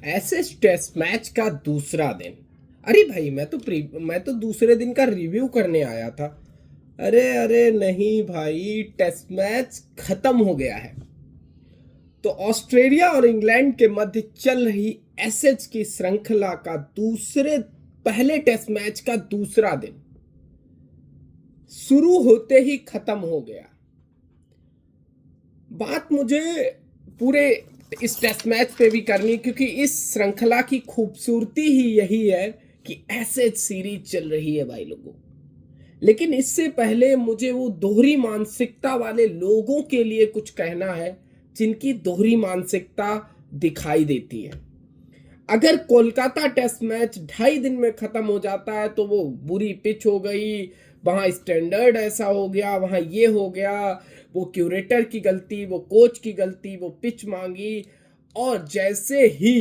ऐसे test match का दूसरा दिन। अरे भाई मैं तो दूसरे दिन का रिव्यू करने आया था। अरे अरे नहीं भाई, टेस्ट मैच खत्म हो गया है। तो ऑस्ट्रेलिया और इंग्लैंड के मध्य चल रही एसेज की श्रृंखला का दूसरे पहले टेस्ट मैच का दूसरा दिन शुरू होते ही खत्म हो गया। बात मुझे पूरे इस टेस्ट मैच पे भी करनी है, क्योंकि इस श्रृंखला की खूबसूरती ही यही है कि ऐसे सीरीज चल रही है भाई लोगों। लेकिन इससे पहले मुझे वो दोहरी मानसिकता वाले लोगों के लिए कुछ कहना है, जिनकी दोहरी मानसिकता दिखाई देती है। अगर कोलकाता टेस्ट मैच 2.5 दिन में खत्म हो जाता है तो वो बुरी पिच हो गई, वहां स्टैंडर्ड ऐसा हो गया, वहां ये हो गया, वो क्यूरेटर की गलती, वो कोच की गलती, वो पिच मांगी। और जैसे ही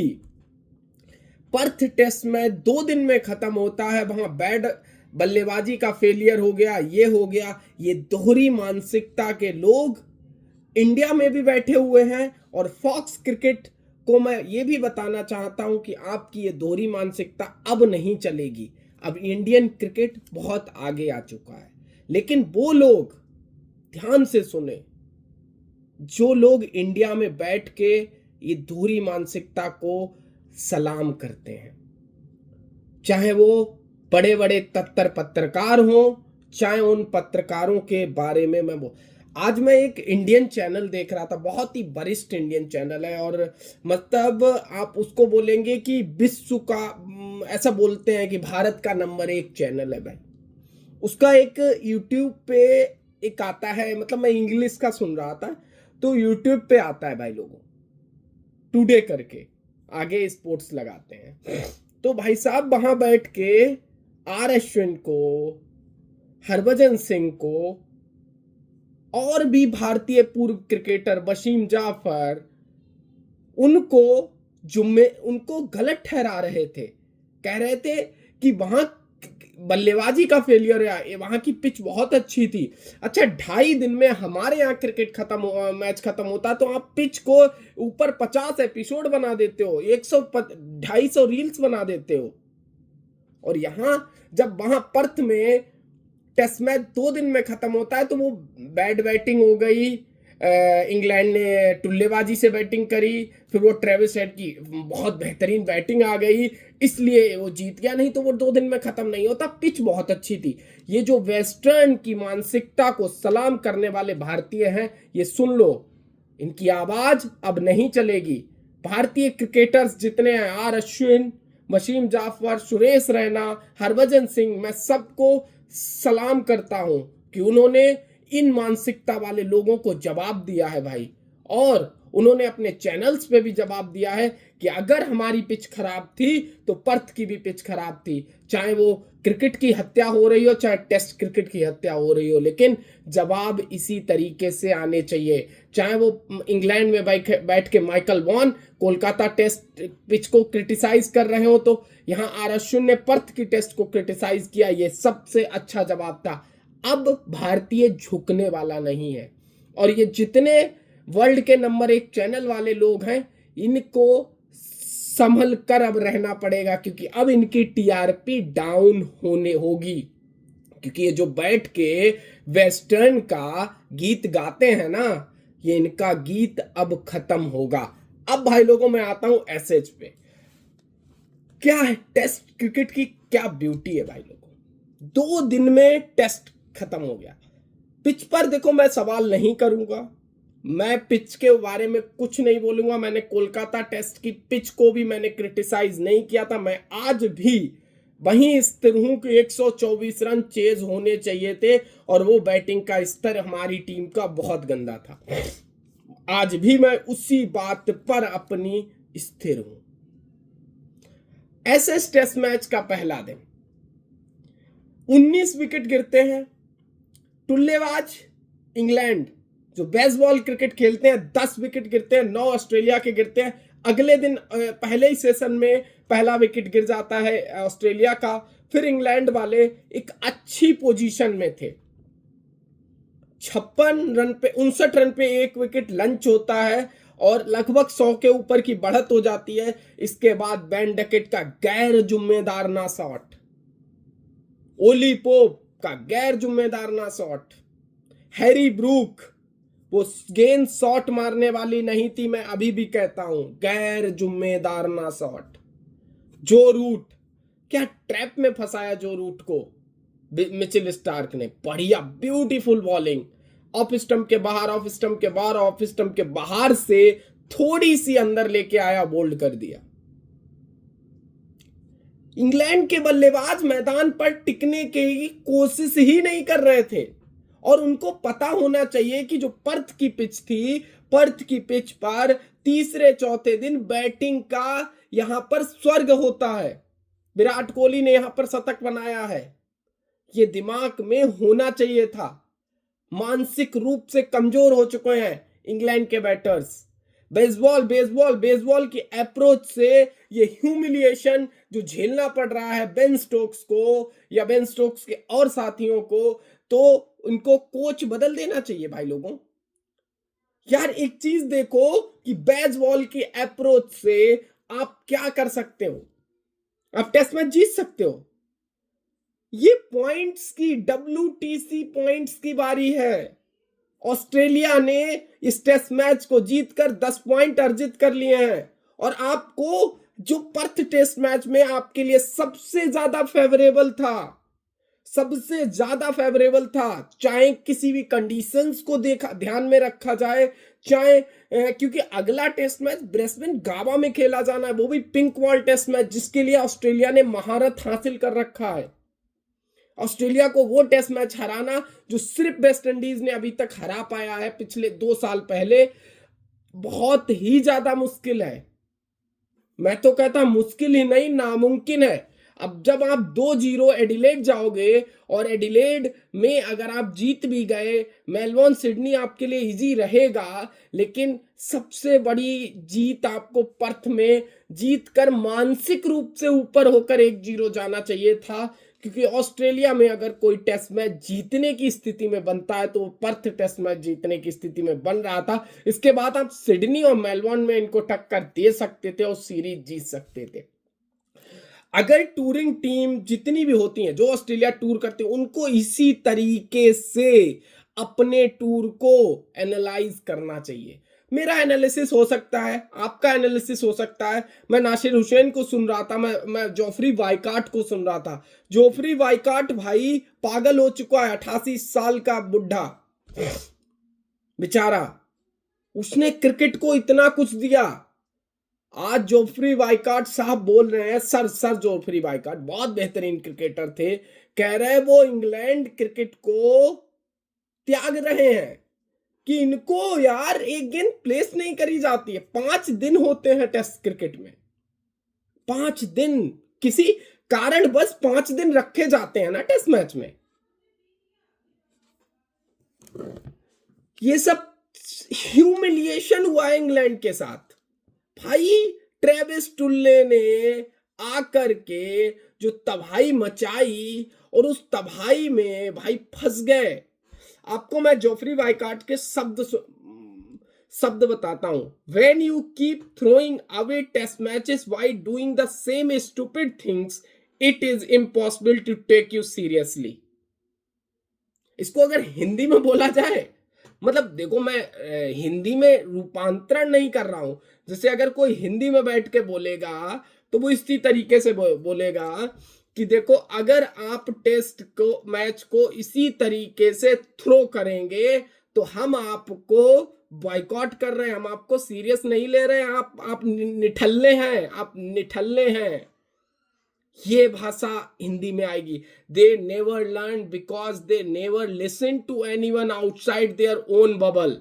पर्थ टेस्ट मैच 2 दिन में खत्म होता है, वहां बैड बल्लेबाजी का फेलियर हो गया, ये हो गया। ये दोहरी मानसिकता के लोग इंडिया में भी बैठे हुए हैं। और फॉक्स क्रिकेट को मैं ये भी बताना चाहता हूं कि आपकी ये दोहरी मानसिकता अब नहीं चलेगी। अब इंडियन क्रिकेट बहुत आगे आ चुका है। लेकिन वो लोग ध्यान से सुने, जो लोग इंडिया में बैठ के ये दोहरी मानसिकता को सलाम करते हैं, चाहे वो बड़े बड़े तत्तर पत्रकार हों, चाहे उन पत्रकारों के बारे में मैं वो आज मैं एक इंडियन चैनल देख रहा था, बहुत ही वरिष्ठ इंडियन चैनल है। और मतलब आप उसको बोलेंगे कि विश्व का ऐसा बोलते हैं कि भारत का नंबर 1 चैनल है भाई। उसका एक यूट्यूब पे एक आता है, मतलब मैं इंग्लिश का सुन रहा था, तो यूट्यूब पे आता है भाई लोगों, टुडे करके, आगे स्पोर्ट्स लगाते हैं। तो भाई साहब वहां बैठ के आर अश्विन को, हरभजन सिंह को, और भी भारतीय पूर्व क्रिकेटर वसीम जाफर, उनको उनको गलत ठहरा रहे थे। कह रहे थे कि वहां बल्लेबाजी का फेलियर है, वहां की पिच बहुत अच्छी थी। अच्छा, 2.5 दिन में हमारे यहाँ क्रिकेट मैच खत्म होता तो आप पिच को ऊपर 50 एपिसोड बना देते हो, 100 250 रील्स बना देते हो। और यहाँ जब वहां पर्थ में टेस्ट मैच 2 दिन में खत्म होता है तो वो बैड बैटिंग हो गई। इंग्लैंड ने टुल्लेबाजी से बैटिंग करी, फिर वो ट्रेविस हेड की बहुत बेहतरीन बैटिंग आ गई, इसलिए वो जीत गया। नहीं तो वो 2 दिन में खत्म नहीं होता। पिच बहुत अच्छी थी। ये जो वेस्टर्न की मानसिकता को सलाम करने वाले भारतीय हैं, ये सुन लो, इनकी आवाज अब नहीं चलेगी। भारतीय क्रिकेटर्स जितने हैं, आर अश्विन, वसीम जाफर, सुरेश रैना, हरभजन सिंह, मैं सबको सलाम करता हूं कि उन्होंने इन मानसिकता वाले लोगों को जवाब दिया है भाई। और उन्होंने अपने चैनल्स पे भी जवाब दिया है कि अगर हमारी पिच खराब थी तो पर्थ की भी पिच खराब थी। चाहे वो क्रिकेट की हत्या हो रही हो, चाहे टेस्ट क्रिकेट की हत्या हो रही हो, लेकिन जवाब इसी तरीके से आने चाहिए। चाहे वो इंग्लैंड में बैठ के Michael Vaughan Kolkata test pitch को क्रिटिसाइज कर रहे हो, तो यहाँ आर अश्विन ने पर्थ की टेस्ट को क्रिटिसाइज किया। ये सबसे अच्छा जवाब था। अब भारतीय झुकने वाला नहीं है। और ये जितने वर्ल्ड के नंबर 1 चैनल वाले लोग हैं, इनको संभल कर अब रहना पड़ेगा, क्योंकि अब इनकी टीआरपी डाउन होने होगी। क्योंकि ये जो बैठ के वेस्टर्न का गीत गाते हैं ना, ये इनका गीत अब खत्म होगा। अब भाई लोगों मैं आता हूं एसएच पे। क्या है टेस्ट क्रिकेट की, क्या ब्यूटी है भाई लोगों। 2 दिन में टेस्ट खत्म हो गया। पिच पर देखो, मैं सवाल नहीं करूंगा, मैं पिच के बारे में कुछ नहीं बोलूंगा। मैंने कोलकाता टेस्ट की पिच को भी मैंने क्रिटिसाइज नहीं किया था। मैं आज भी वहीं स्थिर हूं कि 124 रन चेज होने चाहिए थे, और वो बैटिंग का स्तर हमारी टीम का बहुत गंदा था। आज भी मैं उसी बात पर अपनी स्थिर हूं। एसएस टेस्ट मैच का पहला दिन, 19 विकेट गिरते हैं। टुल्लेबाज इंग्लैंड जो बेसबॉल क्रिकेट खेलते हैं, 10 विकेट गिरते हैं, 9 ऑस्ट्रेलिया के गिरते हैं। अगले दिन पहले ही सेशन में पहला विकेट गिर जाता है ऑस्ट्रेलिया का। फिर इंग्लैंड वाले एक अच्छी पोजीशन में थे, 56 रन पे 59 रन पे 1 विकेट लंच होता है, और लगभग 100 के ऊपर की बढ़त हो जाती है। इसके बाद बेन डकेट का गैर जिम्मेदाराना शॉट, ओली पोप का गैर जिम्मेदाराना शॉट, हैरी ब्रूक, वो गेंद शॉट मारने वाली नहीं थी, मैं अभी भी कहता हूं, गैर जिम्मेदाराना शॉट। जो रूट, क्या ट्रैप में फंसाया जो रूट को मिचेल स्टार्क ने, बढ़िया ब्यूटीफुल बॉलिंग, ऑफ स्टंप के बाहर, ऑफ स्टंप के बाहर, ऑफ स्टंप के बाहर से थोड़ी सी अंदर लेके आया, बोल्ड कर दिया। इंग्लैंड के बल्लेबाज मैदान पर टिकने की कोशिश ही नहीं कर रहे थे और उनको पता होना चाहिए कि जो पर्थ की पिच थी, पर्थ की पिच पर तीसरे चौथे दिन बैटिंग का यहां पर स्वर्ग होता है। विराट कोहली ने यहां पर शतक बनाया है, ये दिमाग में होना चाहिए था। मानसिक रूप से कमजोर हो चुके हैं इंग्लैंड के बैटर्स। बेसबॉल बेसबॉल बेसबॉल की अप्रोच से ये ह्यूमिलिएशन जो झेलना पड़ रहा है बेन स्टोक्स को या बेन स्टोक्स के और साथियों को, तो उनको कोच बदल देना चाहिए भाई लोगों। यार एक चीज देखो कि बेसबॉल की अप्रोच से आप क्या कर सकते हो, आप टेस्ट मैच जीत सकते हो। ये पॉइंट्स की, WTC पॉइंट्स की बारी है। ऑस्ट्रेलिया ने इस टेस्ट मैच को जीतकर 10 पॉइंट अर्जित कर लिए हैं और आपको जो पर्थ टेस्ट मैच में आपके लिए सबसे ज्यादा फेवरेबल था, सबसे ज्यादा फेवरेबल था, चाहे किसी भी कंडीशंस को देखा ध्यान में रखा जाए, चाहे क्योंकि अगला टेस्ट मैच ब्रिस्बेन गावा में खेला जाना है, वो भी पिंक बॉल टेस्ट मैच, जिसके लिए ऑस्ट्रेलिया ने महारत हासिल कर रखा है। ऑस्ट्रेलिया को वो टेस्ट मैच हराना जो सिर्फ वेस्ट इंडीज ने अभी तक हरा पाया है पिछले 2 साल पहले, बहुत ही ज्यादा मुश्किल है। मैं तो कहता मुश्किल ही नहीं, नामुमकिन है। अब जब आप 2-0 एडिलेड जाओगे और एडिलेड में अगर आप जीत भी गए, मेलबोर्न सिडनी आपके लिए इजी रहेगा, लेकिन सबसे बड़ी जीत आपको पर्थ में जीत कर मानसिक रूप से ऊपर होकर 1-0 जाना चाहिए था, क्योंकि ऑस्ट्रेलिया में अगर कोई टेस्ट मैच जीतने की स्थिति में बनता है तो पर्थ टेस्ट मैच जीतने की स्थिति में बन रहा था। इसके बाद आप सिडनी और मेलबोर्न में इनको टक्कर दे सकते थे और सीरीज जीत सकते थे। अगर टूरिंग टीम जितनी भी होती हैं जो ऑस्ट्रेलिया टूर करते हैं, उनको इसी तरीके से अपने टूर को एनालाइज करना चाहिए। मेरा एनालिसिस हो सकता है, आपका एनालिसिस हो सकता है। मैं नासिर हुसैन को सुन रहा था, मैं जोफ्री वाइकाट को सुन रहा था। जोफ्री वाइकाट भाई पागल हो चुका है, 88 साल का बुढ़ा बेचारा, उसने क्रिकेट को इतना कुछ दिया। आज जोफ्री वाइकाट साहब बोल रहे हैं, सर जोफ्री वाइकाट बहुत बेहतरीन क्रिकेटर थे, कह रहे हैं वो इंग्लैंड क्रिकेट को त्याग रहे हैं कि इनको यार एक गेंद प्लेस नहीं करी जाती है। 5 दिन होते हैं टेस्ट क्रिकेट में, 5 दिन, किसी कारण बस 5 दिन रखे जाते हैं ना टेस्ट मैच में। ये सब ह्यूमिलिएशन हुआ है इंग्लैंड के साथ भाई। ट्रेविस टुल्ले ने आकर के जो तबाही मचाई और उस तबाही में भाई फंस गए। आपको मैं जोफ्री वाइकाट के शब्द बताता हूं। When you keep throwing away test matches while doing the same stupid things, it is impossible to take you seriously. इसको अगर हिंदी में बोला जाए, मतलब देखो मैं हिंदी में रूपांतरण नहीं कर रहा हूं, जैसे अगर कोई हिंदी में बैठ के बोलेगा तो वो इसी तरीके से बोलेगा कि देखो अगर आप टेस्ट को मैच को इसी तरीके से थ्रो करेंगे तो हम आपको बॉयकॉट कर रहे हैं, हम आपको सीरियस नहीं ले रहे हैं, आप निठल्ले हैं, आप निठल्ले हैं। ये भाषा हिंदी में आएगी। They never learn because they never listen to anyone outside their own bubble,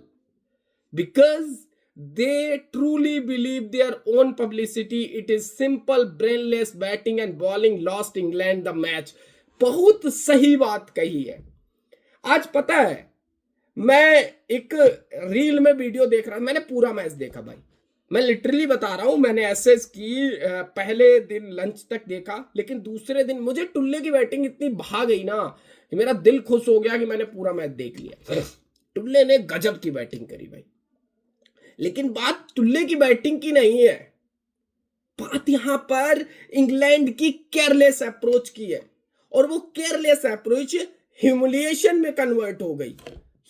because they truly believe their own publicity. It is simple brainless batting and bowling lost England the match. बहुत सही बात कही है। आज पता है मैं एक रील में वीडियो देख रहा, मैंने पूरा मैच देखा भाई, मैं लिटरली बता रहा हूं, मैंने एसएस की पहले दिन लंच तक देखा, लेकिन दूसरे दिन मुझे टुल्ले की बैटिंग इतनी भा गई ना कि मेरा दिल खुश हो गया कि मैंने पूरा मैच देख लिया। टुल्ले ने गजब की बैटिंग करी भाई, लेकिन बात टुल्ले की बैटिंग की नहीं है, बात यहां पर इंग्लैंड की केयरलेस अप्रोच की है, और वो केयरलेस अप्रोच ह्यूमिलिएशन में कन्वर्ट हो गई।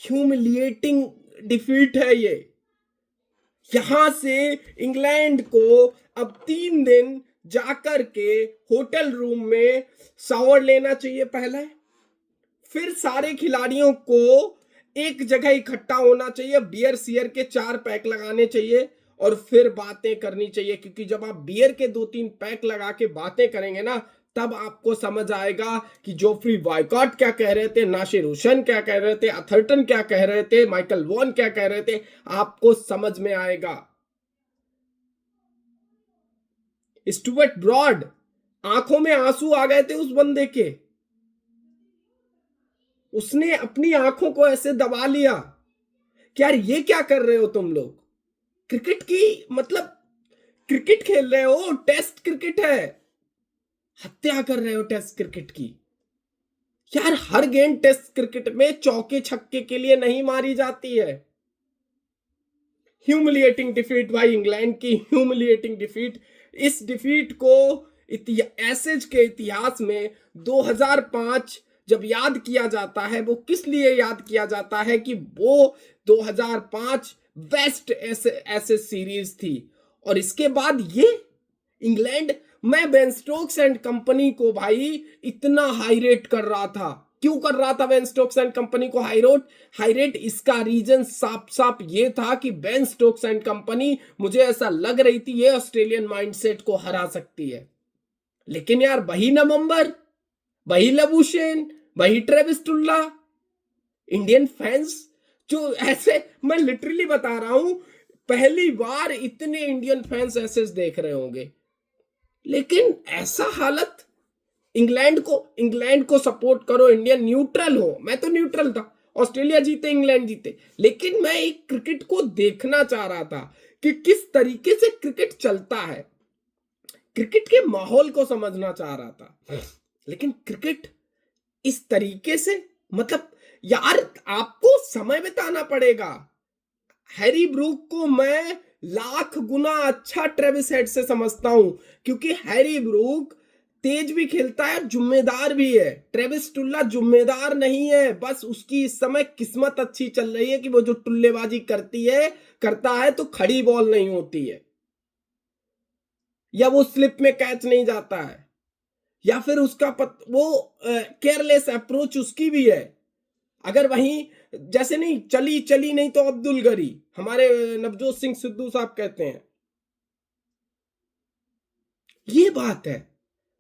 ह्यूमिलिएटिंग डिफीट है ये। यहां से इंग्लैंड को अब 3 दिन जाकर के होटल रूम में शावर लेना चाहिए पहले, फिर सारे खिलाड़ियों को एक जगह इकट्ठा होना चाहिए, बियर सियर के 4 पैक लगाने चाहिए और फिर बातें करनी चाहिए, क्योंकि जब आप बियर के 2-3 पैक लगा के बातें करेंगे ना, तब आपको समझ आएगा कि जोफ्री वाइकॉट क्या कह रहे थे, नासिर हुसैन क्या कह रहे थे, अथर्टन क्या कह रहे थे, माइकल वॉन क्या कह रहे थे, आपको समझ में आएगा। स्टुअर्ट ब्रॉड, आंखों में आंसू आ गए थे उस बंदे के, उसने अपनी आंखों को ऐसे दबा लिया कि यार ये क्या कर रहे हो तुम लोग, क्रिकेट की मतलब क्रिकेट खेल रहे हो, टेस्ट क्रिकेट है, हत्या कर रहे हो टेस्ट क्रिकेट की। यार हर गेंद टेस्ट क्रिकेट में चौके छक्के के लिए नहीं मारी जाती है। ह्यूमिलिएटिंग डिफीट भाई, इंग्लैंड की ह्यूमिलिएटिंग डिफीट। इस डिफीट को एसेज के इतिहास में 2005 जब याद किया जाता है, वो किस लिए याद किया जाता है कि वो 2005 बेस्ट एसेज सीरीज थी, और इसके बाद ये इंग्लैंड, मैं बेन स्टोक्स एंड कंपनी को भाई इतना हाई रेट कर रहा था। क्यों कर रहा था बेन स्टोक्स एंड कंपनी को हाई रेट? इसका रीजन साफ साफ ये था कि बेन स्टोक्स एंड कंपनी, मुझे ऐसा लग रही थी ये ऑस्ट्रेलियन माइंडसेट को हरा सकती है। लेकिन यार वही नवंबर, वही लबुशेन, वही ट्रेविस टुल्ला, इंडियन फैंस जो ऐसे, मैं लिटरली बता रहा हूं, पहली बार इतने इंडियन फैंस ऐसे देख रहे होंगे। लेकिन ऐसा हालत, इंग्लैंड को सपोर्ट करो, इंडियन न्यूट्रल हो, मैं तो न्यूट्रल था, ऑस्ट्रेलिया जीते इंग्लैंड जीते, लेकिन मैं एक क्रिकेट को देखना चाह रहा था कि किस तरीके से क्रिकेट चलता है, क्रिकेट के माहौल को समझना चाह रहा था। लेकिन क्रिकेट इस तरीके से, मतलब यार आपको समय बिताना पड़ेगा। हैरी ब्रूक को मैं लाख गुना अच्छा ट्रेविस हेड से समझता हूं, क्योंकि हैरी ब्रूक तेज भी खेलता है, जिम्मेदार भी है। ट्रेविस टुल्ला जिम्मेदार नहीं है, बस उसकी इस समय किस्मत अच्छी चल रही है कि वो जो टुल्लेबाजी करता है तो खड़ी बॉल नहीं होती है, या वो स्लिप में कैच नहीं जाता है, या फिर उसका वो केयरलेस अप्रोच उसकी भी है। अगर वहीं जैसे नहीं चली नहीं तो अब्दुल गरी, हमारे नवजोत सिंह सिद्धू साहब कहते हैं, ये बात है।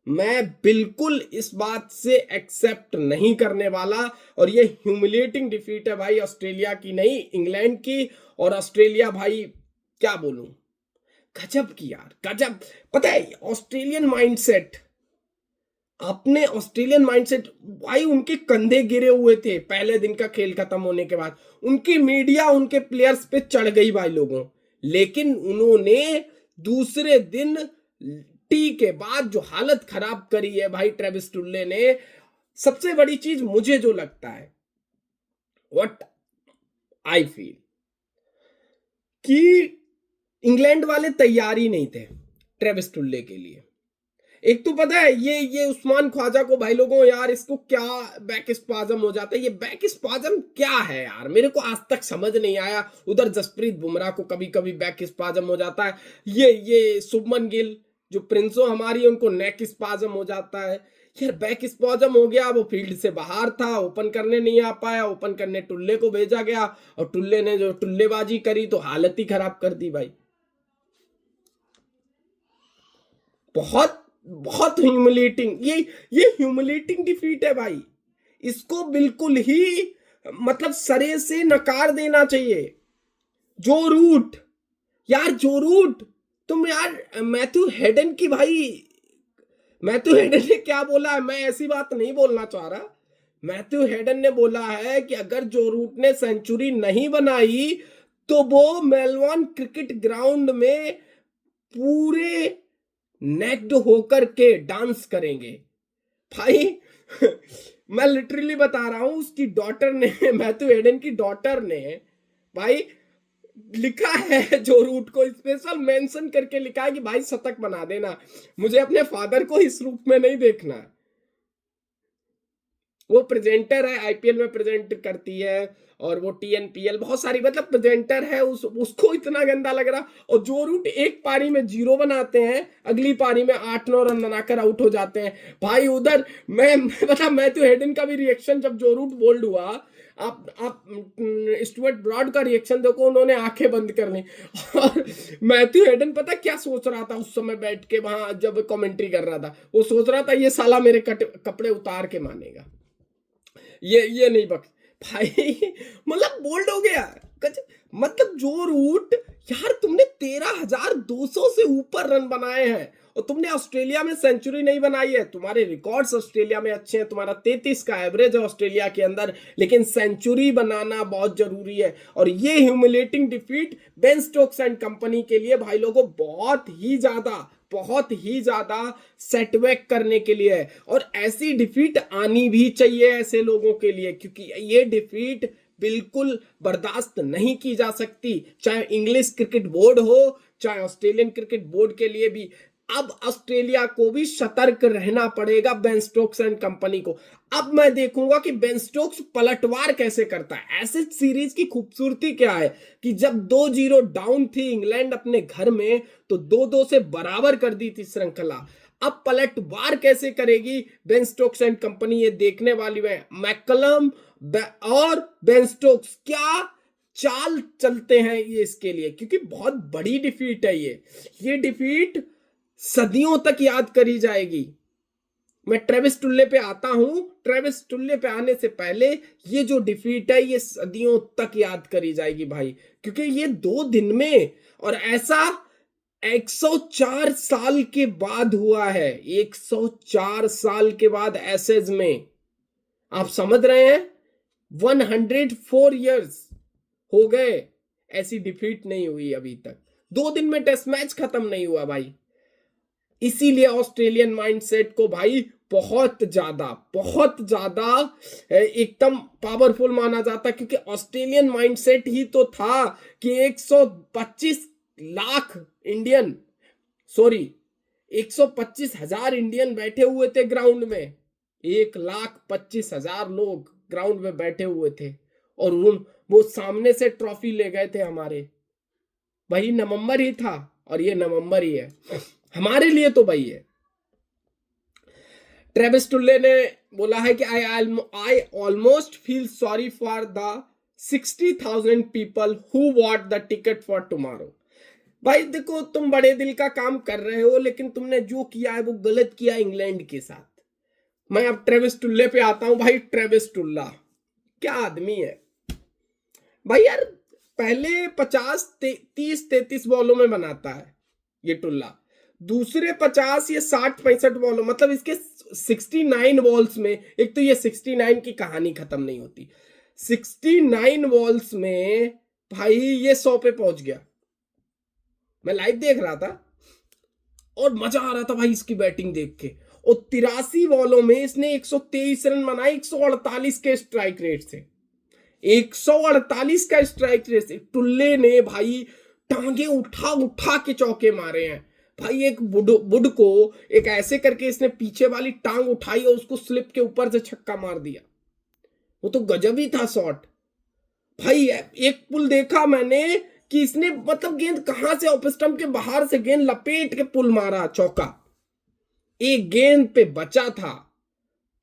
मैं बिल्कुल इस बात से एक्सेप्ट नहीं करने वाला, और ये ह्यूमिलिएटिंग डिफीट है भाई, ऑस्ट्रेलिया की नहीं इंग्लैंड की। और ऑस्ट्रेलिया भाई क्या बोलूं, गजब की यार, गजब। पता है ऑस्ट्रेलियन माइंडसेट, अपने ऑस्ट्रेलियन माइंडसेट भाई, उनके कंधे गिरे हुए थे पहले दिन का खेल खत्म होने के बाद, उनकी मीडिया उनके प्लेयर्स पे चढ़ गई भाई लोगों, लेकिन उन्होंने दूसरे दिन टी के बाद जो हालत खराब करी है भाई ट्रेविस टुल्ले ने। सबसे बड़ी चीज मुझे जो लगता है, व्हाट आई फील, कि इंग्लैंड वाले तैयार ही नहीं थे ट्रेविस टुल्ले के लिए। एक तो पता है ये उस्मान ख्वाजा को भाई लोगों, यार इसको क्या बैक स्पाजम हो जाता है, ये बैक स्पाजम क्या है यार, मेरे को आज तक समझ नहीं आया। उधर जसप्रीत बुमराह को कभी कभी बैक स्पाजम हो जाता है, ये शुभमन गिल जो प्रिंसो हमारी, उनको नेक स्पाजम हो जाता है। यार बैक स्पाजम हो गया, वो फील्ड से बाहर था, ओपन करने नहीं आ पाया, ओपन करने टुल्ले को भेजा गया, और टुल्ले ने जो टुल्लेबाजी करी तो हालत ही खराब कर दी भाई। बहुत बहुत ह्यूमिलेटिंग, ये ह्यूमिलेटिंग डिफीट है भाई, इसको बिल्कुल ही मतलब सरे से नकार देना चाहिए। जो रूट, यार जो रूट, तुम यार मैथ्यू हेडन की भाई, मैथ्यू हेडन ने क्या बोला है, मैं ऐसी बात नहीं बोलना चाह रहा। मैथ्यू हेडन ने बोला है कि अगर जो रूट ने सेंचुरी नहीं बनाई तो वो मेलबर्न क्रिकेट ग्राउंड में पूरे नेक्ड होकर के डांस करेंगे भाई। मैं लिटरली बता रहा हूं, उसकी डॉटर ने, मैथ्यू हेडन की डॉटर ने भाई लिखा है जो रूट को स्पेशल मेंशन करके लिखा है कि भाई शतक बना देना, मुझे अपने फादर को इस रूप में नहीं देखना है। वो प्रेजेंटर है, आईपीएल में प्रेजेंट करती है, और वो टीएनपीएल बहुत सारी, मतलब प्रेजेंटर है, उसको इतना गंदा लग रहा। और जो रूट एक पारी में 0 बनाते हैं, अगली पारी में 8-9 रन बनाकर आउट हो जाते हैं भाई। उधर मैं मैथ्यू हेडन का भी रिएक्शन जब जो रूट बोल्ड हुआ, आप स्टुअर्ट ब्रॉड का रिएक्शन देखो, उन्होंने आंखें बंद कर ली। और मैथ्यू हेडन पता क्या सोच रहा था उस समय बैठ के वहां जब कमेंट्री कर रहा था, वो सोच रहा था ये साला मेरे कपड़े उतार के मानेगा, ये नहीं बक भाई। मतलब बोल्ड हो गया। मतलब जो रूट, यार तुमने 13,200 से ऊपर रन बनाए हैं और तुमने ऑस्ट्रेलिया में सेंचुरी नहीं बनाई है। तुम्हारे रिकॉर्ड्स ऑस्ट्रेलिया में अच्छे हैं, तुम्हारा 33 का एवरेज है ऑस्ट्रेलिया के अंदर, लेकिन सेंचुरी बनाना बहुत जरूरी है। और ये humiliating defeat Ben Stokes and company के लिए भाई लोगों बहुत ही ज्यादा सेटबैक करने के लिए है। और ऐसी डिफीट आनी भी चाहिए ऐसे लोगों के लिए, क्योंकि ये डिफीट बिल्कुल बर्दाश्त नहीं की जा सकती, चाहे इंग्लिश क्रिकेट बोर्ड हो, चाहे ऑस्ट्रेलियन क्रिकेट बोर्ड के लिए भी। अब ऑस्ट्रेलिया को भी सतर्क रहना पड़ेगा बेन स्टोक्स एंड कंपनी को। अब मैं देखूंगा कि बेन स्टोक्स पलटवार कैसे करता है। ऐसे सीरीज की खूबसूरती क्या है कि जब 2-0 डाउन थी इंग्लैंड अपने घर में, तो 2-2 से बराबर कर दी थी श्रृंखला। अब पलटवार कैसे करेगी बेन स्टोक्स एंड कंपनी, ये देखने वाली है। मैकलम और बेन स्टोक्स क्या चाल चलते हैं ये इसके लिए, क्योंकि बहुत बड़ी डिफीट है ये डिफीट सदियों तक याद करी जाएगी। मैं ट्रेविस टुल्ले पे आता हूं, ट्रेविस टुल्ले पे आने से पहले ये जो डिफीट है ये सदियों तक याद करी जाएगी भाई, क्योंकि ये 2 दिन में, और ऐसा 104 साल के बाद हुआ है। 104 साल के बाद एसेज में, आप समझ रहे हैं, 104 इयर्स हो गए, ऐसी डिफीट नहीं हुई अभी तक। 2 दिन में टेस्ट मैच खत्म नहीं हुआ भाई। इसीलिए ऑस्ट्रेलियन माइंडसेट को भाई बहुत ज्यादा एकदम पावरफुल माना जाता, क्योंकि ऑस्ट्रेलियन माइंडसेट ही तो था कि 125 लाख इंडियन, सॉरी 125,000 इंडियन बैठे हुए थे ग्राउंड में। 1,25,000 लोग ग्राउंड में बैठे हुए थे, और वो सामने से ट्रॉफी ले गए थे हमारे। वही नवंबर ही था, और ये नवंबर ही है हमारे लिए तो भाई है। ट्रेविस टुल्ले ने बोला है कि I almost feel sorry for the 60,000 people who what the ticket for tomorrow. भाई देखो, तुम बड़े दिल का काम कर रहे हो, लेकिन तुमने जो किया है वो गलत किया इंग्लैंड के साथ। मैं अब ट्रेविस टुल्ले पे आता हूं भाई। ट्रेविस टुल्ला क्या आदमी है भाई यार। पहले 30-33 बॉलों में बनाता है ये टुल्ला, दूसरे 50 या 60-65 बॉलों, मतलब इसके 69 बॉल्स में, एक तो ये 69 की कहानी खत्म नहीं होती, 69 बॉल्स में भाई ये 100 पे पहुंच गया। मैं लाइव देख रहा था और मजा आ रहा था भाई इसकी बैटिंग देख के। और 83 बॉलों में इसने 123 रन बनाए 148 के स्ट्राइक रेट से। 148 का स्ट्राइक रेट से टुल्ले ने भाई टांगे उठा उठा के चौके मारे हैं भाई। एक बुड को एक ऐसे करके इसने पीछे वाली टांग उठाई और उसको स्लिप के ऊपर से छक्का मार दिया। वो तो गजब ही था शॉट भाई। एक पुल देखा मैंने कि इसने मतलब गेंद कहां से ऑफ स्टंप के बाहर से गेंद लपेट के पुल मारा, चौका। एक गेंद पे बचा था,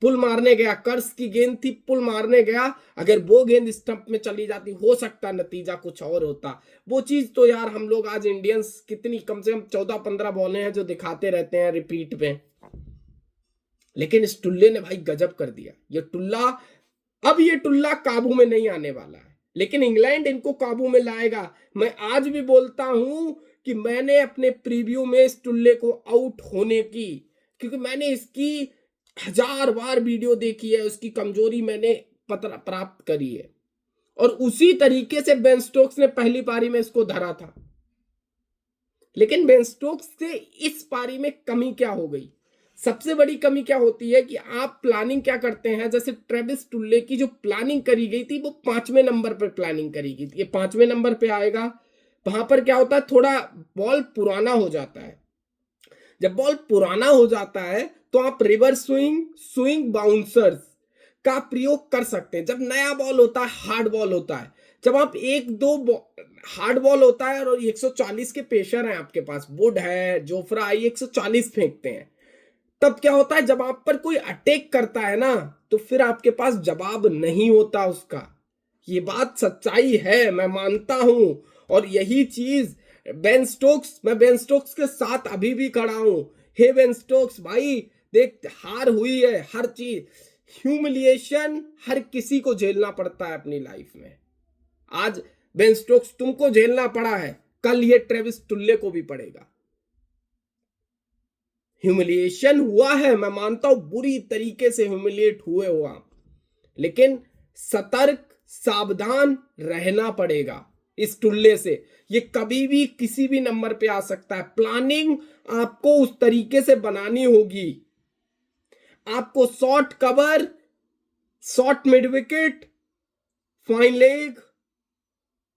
पुल मारने गया, कर्स की गेंद थी, पुल मारने गया। अगर वो गेंद स्टंप में चली जाती, हो सकता नतीजा कुछ और होता। वो चीज तो यार हम लोग आज इंडियंस कितनी, कम से कम 14-15 बॉलें हैं जो दिखाते रहते हैं रिपीट में, लेकिन इस टुल्ले ने भाई गजब कर दिया। ये टुल्ला काबू में नहीं आने वाला है, लेकिन इंग्लैंड इनको काबू में लाएगा। मैं आज भी बोलता हूं कि मैंने अपने प्रीव्यू में इस टुल्ले को आउट होने की, क्योंकि मैंने इसकी 1000 बार वीडियो देखी है, उसकी कमजोरी मैंने प्राप्त करी है। और उसी तरीके से बेन स्टोक्स ने पहली पारी में इसको धरा था। लेकिन बेन स्टोक्स से इस पारी में कमी क्या हो गई? सबसे बड़ी कमी क्या होती है कि आप प्लानिंग क्या करते हैं। जैसे ट्रेविस टुल्ले की जो प्लानिंग करी गई थी वो 5वें नंबर पर प्लानिंग करी गई थी, ये 5वें नंबर पे आएगा, वहां पर क्या होता है, थोड़ा बॉल पुराना हो जाता है। जब बॉल पुराना हो जाता है तो आप रिवर्स स्विंग, स्विंग बाउंसर्स का प्रयोग कर सकते हैं। जब नया बॉल होता है, हार्ड बॉल होता है, जब आप एक दो हार्ड बॉल होता है और 140 के पेशर हैं आपके पास, वुड है, जोफ्रा, 140 फेंकते हैं, तब क्या होता है, जब आप पर कोई अटैक करता है ना, तो फिर आपके पास जवाब नहीं होता उसका। ये बात सच्चाई है, मैं मानता हूं। और यही चीज बेन स्टोक्स, मैं बेन स्टोक्स के साथ अभी भी खड़ा हूं। हे बेन स्टोक्स भाई, देख हार हुई है, हर चीज, ह्यूमिलिएशन हर किसी को झेलना पड़ता है अपनी लाइफ में। आज बेन स्टोक्स तुमको झेलना पड़ा है, कल ये ट्रेविस टुल्ले को भी पड़ेगा। ह्यूमिलिएशन हुआ है, मैं मानता हूं, बुरी तरीके से ह्यूमिलिएट हुए हो आप, लेकिन सतर्क, सावधान रहना पड़ेगा इस टुल्ले से। ये कभी भी किसी भी नंबर पे आ सकता है। प्लानिंग आपको उस तरीके से बनानी होगी। आपको short cover, short mid wicket, fine leg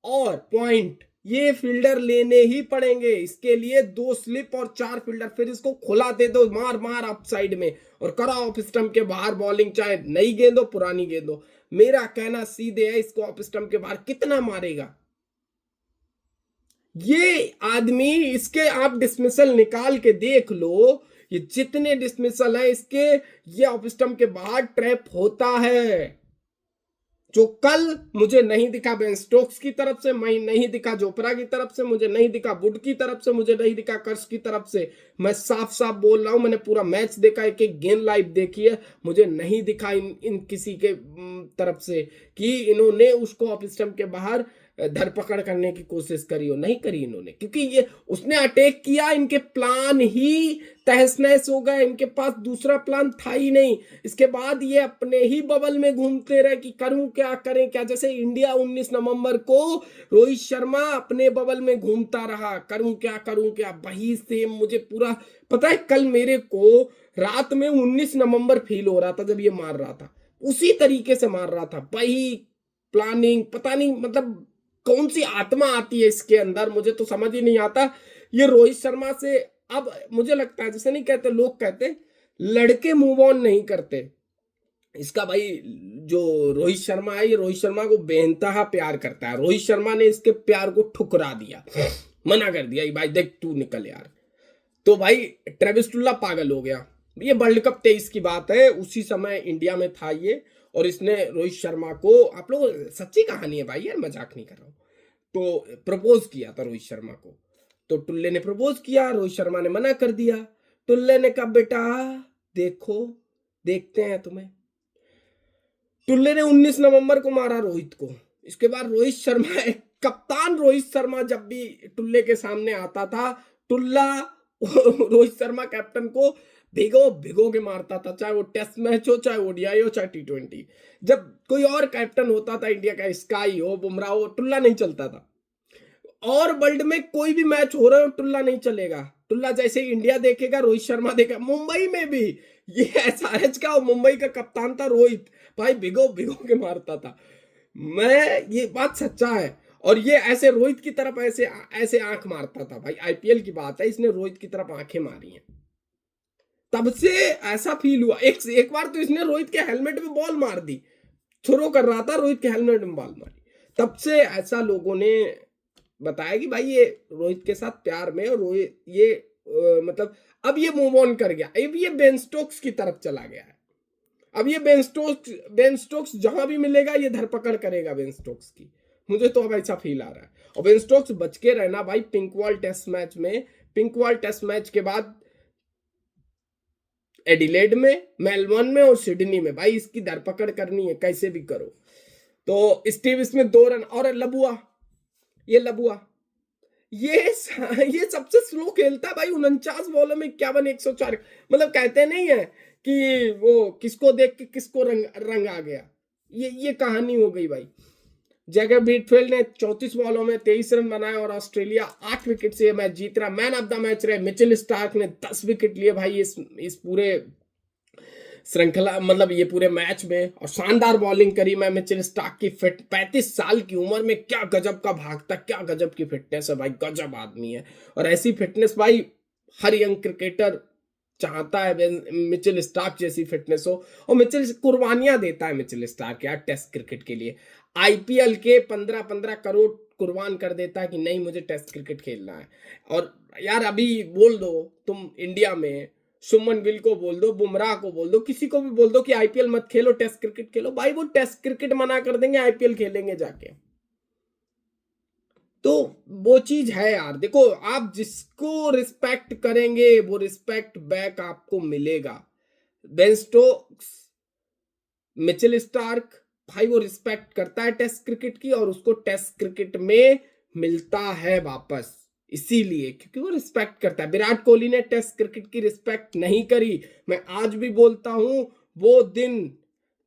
और पॉइंट, ये फील्डर लेने ही पड़ेंगे। इसके लिए 2 स्लिप और 4 फील्डर, फिर इसको खुला दे दो, मार मार अप साइड में और कराओ ऑफ स्टंप के बाहर बॉलिंग, चाहे नई गेंद हो पुरानी गेंद हो। मेरा कहना सीधे है, इसको ऑफ स्टंप के बाहर कितना मारेगा ये आदमी, इसके आप डिसमिसल निकाल के देख लो, ये जितने डिसमिसल है इसके, ये ऑफ स्टंप के बाहर ट्रैप होता है। जो कल मुझे नहीं दिखा बेन स्टोक्स की तरफ से, मैं नहीं दिखा जोफ्रा की तरफ से, मुझे नहीं दिखा वुड की तरफ से, मुझे नहीं दिखा कर्श की तरफ से। मैं साफ साफ बोल रहा हूं, मैंने पूरा मैच देखा, एक एक गेंद लाइव देखी है, मुझे नहीं दिखा इन किसी के तरफ से कि इन्होंने उसको ऑफ स्टंप के बाहर धरपकड़ करने की कोशिश करी हो। नहीं करी इन्होंने, क्योंकि ये उसने अटैक किया, इनके प्लान ही तहस नहस हो गए, इनके पास दूसरा प्लान था ही नहीं। इसके बाद ये अपने ही बबल में घूमते रहे कि करूं क्या, करें क्या। जैसे इंडिया 19 नवंबर को रोहित शर्मा अपने बबल में घूमता रहा, करूं क्या, वही सेम मुझे पूरा पता है। कल मेरे को रात में 19 नवंबर फील हो रहा था जब ये मार रहा था, उसी तरीके से मार रहा था, वही प्लानिंग। पता नहीं मतलब कौन सी आत्मा आती है इसके अंदर, मुझे तो समझ ही नहीं आता। ये रोहित शर्मा से अब मुझे लगता है, जैसे नहीं कहते लोग, कहते लड़के मूव ऑन नहीं करते, इसका भाई जो रोहित शर्मा है, ये रोहित शर्मा को बेइंतहा प्यार करता है। रोहित शर्मा ने इसके प्यार को ठुकरा दिया, मना कर दिया, भाई देख तू निकल यार। तो भाई ट्रेविस टुल्ला पागल हो गया। ये वर्ल्ड कप 23 की बात है, उसी समय इंडिया में था ये, और इसने रोहित शर्मा को, आप लोग सच्ची कहानी है भाई यार, मजाक नहीं कर रहा हूं, तो प्रपोज किया था रोहित शर्मा को। तो टुल्ले ने प्रपोज किया, रोहित शर्मा ने मना कर दिया। टुल्ले ने कहा बेटा देखो, देखते हैं तुम्हें। टुल्ले ने 19 नवंबर को मारा रोहित को। इसके बाद रोहित शर्मा, कप्तान रोहित शर्मा जब भी टुल्ले के सामने आता था, टुल्ला रोहित शर्मा कैप्टन को भिगो भिगो के मारता था, चाहे वो टेस्ट मैच हो, चाहे ओडीआई हो, चाहे T20। जब कोई और कैप्टन होता था इंडिया का, स्काई हो, बुमराह हो, टुल्ला नहीं चलता था। और वर्ल्ड में कोई भी मैच हो रहा हो, टुल्ला नहीं चलेगा। टुल्ला जैसे इंडिया देखेगा, रोहित शर्मा देखेगा। मुंबई में भी ये SRH का और मुंबई का कप्तान था रोहित, भाई भिगो भिगो के मारता था। मैं, ये बात सच्चा है। और ये ऐसे रोहित की तरफ ऐसे ऐसे आंख मारता था भाई, IPL की बात है, इसने रोहित की तरफ आंखें मारी हैं। तब से ऐसा फील हुआ, एक बार तो इसने रोहित के हेलमेट में बॉल मार दी, थ्रो कर रहा था, रोहित के हेलमेट में बॉल मारी। तब से ऐसा लोगों ने बताया कि भाई ये रोहित के साथ प्यार में, और रोहित ये मतलब अब ये मूव ऑन कर गया, अब ये बेन स्टोक्स की तरफ चला गया है। अब ये बेन स्टोक्स जहां भी मिलेगा ये धरपकड़ करेगा बेन स्टोक्स की, मुझे तो अब ऐसा फील आ रहा है। और बेन स्टोक्स बच के रहना भाई, पिंकवॉल टेस्ट मैच में, पिंकवॉल टेस्ट मैच के बाद एडिलेड में, मेलबर्न में और सिडनी में, भाई इसकी धरपकड़ करनी है कैसे भी करो। तो स्टीव स्मिथ 2 रन, और लबुआ, ये लबुआ ये सबसे स्लो खेलता है भाई, 49 बॉलों में 51 104। मतलब कहते नहीं है कि वो किसको देख के किसको रंग आ गया, ये कहानी हो गई भाई। जैगर बीटफील्ड ने 34 बॉलों में 23 रन बनाए और ऑस्ट्रेलिया 8 विकेट से मैच जीत रहा। मैन ऑफ द मैच रहे मिचेल स्टार्क ने 10 विकेट लिए भाई इस पूरे श्रृंखला मतलब ये पूरे मैच में, और शानदार बॉलिंग करी मैं मिचेल स्टार्क की। फिट 35 साल की उम्र में क्या गजब का भागता, क्या गजब की फिटनेस है भाई, गजब आदमी है। और ऐसी फिटनेस भाई हर यंग क्रिकेटर चाहता है, मिचेल स्टार्क जैसी फिटनेस हो। और मिचेल कुर्बानियां देता है मिचेल स्टार्क यार टेस्ट क्रिकेट के लिए। आईपीएल के 15-15 करोड़ कुर्बान कर देता है कि नहीं मुझे टेस्ट क्रिकेट खेलना है। और यार अभी बोल दो तुम इंडिया में, सुमन गिल को बोल दो, बुमराह को बोल दो, किसी को भी बोल दो कि आईपीएल मत खेलो, टेस्ट क्रिकेट खेलो, भाई वो टेस्ट क्रिकेट मना कर देंगे, आईपीएल खेलेंगे जाके। तो वो चीज है यार, देखो आप जिसको रिस्पेक्ट करेंगे वो रिस्पेक्ट बैक आपको मिलेगा। बेन स्टोक्स, मिचेल स्टार्क, भाई वो रिस्पेक्ट करता है टेस्ट क्रिकेट की, और उसको टेस्ट क्रिकेट में मिलता है वापस, इसीलिए क्योंकि वो रिस्पेक्ट करता है। विराट कोहली ने टेस्ट क्रिकेट की रिस्पेक्ट नहीं करी, मैं आज भी बोलता हूं वो दिन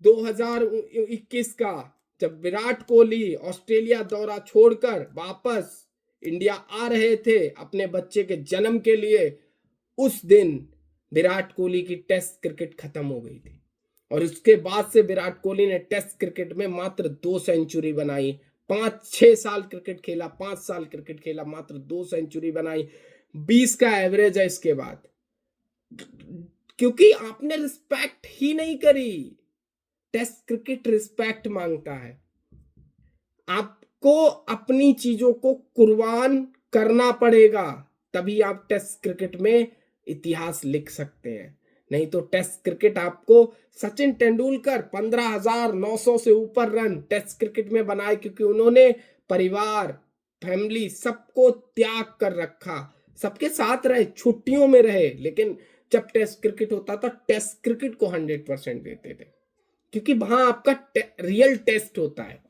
2021 का, जब विराट कोहली ऑस्ट्रेलिया दौरा छोड़कर वापस इंडिया आ रहे थे अपने बच्चे के जन्म के लिए, उस दिन विराट कोहली की टेस्ट क्रिकेट खत्म हो गई थी। और उसके बाद से विराट कोहली ने टेस्ट क्रिकेट में मात्र 2 सेंचुरी बनाई। 5-6 साल क्रिकेट खेला, 5 साल क्रिकेट खेला, मात्र 2 सेंचुरी बनाई, 20 का एवरेज है इसके बाद। क्योंकि आपने रिस्पेक्ट ही नहीं करी। टेस्ट क्रिकेट रिस्पेक्ट मांगता है, आपको अपनी चीजों को कुर्बान करना पड़ेगा, तभी आप टेस्ट क्रिकेट में इतिहास लिख सकते हैं। नहीं तो टेस्ट क्रिकेट आपको, सचिन तेंदुलकर 15,900 से ऊपर रन टेस्ट क्रिकेट में बनाए, क्योंकि उन्होंने परिवार, फैमिली सबको त्याग कर रखा, सबके साथ रहे, छुट्टियों में रहे, लेकिन जब टेस्ट क्रिकेट होता था टेस्ट क्रिकेट को 100% देते थे, क्योंकि वहां आपका रियल टेस्ट होता है।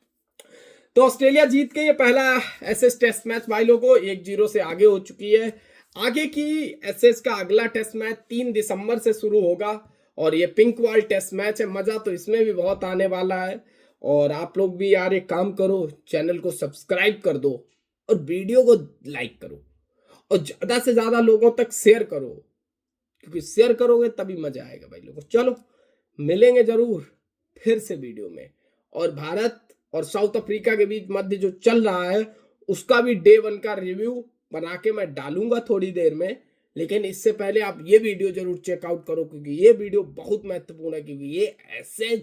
तो ऑस्ट्रेलिया जीत के ये पहला एसएस टेस्ट मैच भाई लोगों 1-0 से आगे हो चुकी है। आगे की एसएस का अगला टेस्ट मैच 3 दिसंबर से शुरू होगा, और ये पिंक बॉल टेस्ट मैच है, मजा तो इसमें भी बहुत आने वाला है। और आप लोग भी यार एक काम करो, चैनल को सब्सक्राइब कर दो और वीडियो को लाइक करो, और ज्यादा से ज्यादा लोगों तक शेयर करो, क्योंकि शेयर करोगे तभी मजा आएगा भाई लोगों। चलो मिलेंगे जरूर फिर से वीडियो में। और भारत और साउथ अफ्रीका के बीच मध्य जो चल रहा है उसका भी डे 1 का रिव्यू बना के मैं डालूंगा थोड़ी देर में, लेकिन इससे पहले आप ये वीडियो जरूर चेकआउट करो, क्योंकि ये वीडियो बहुत महत्वपूर्ण है, क्योंकि ये ऐसे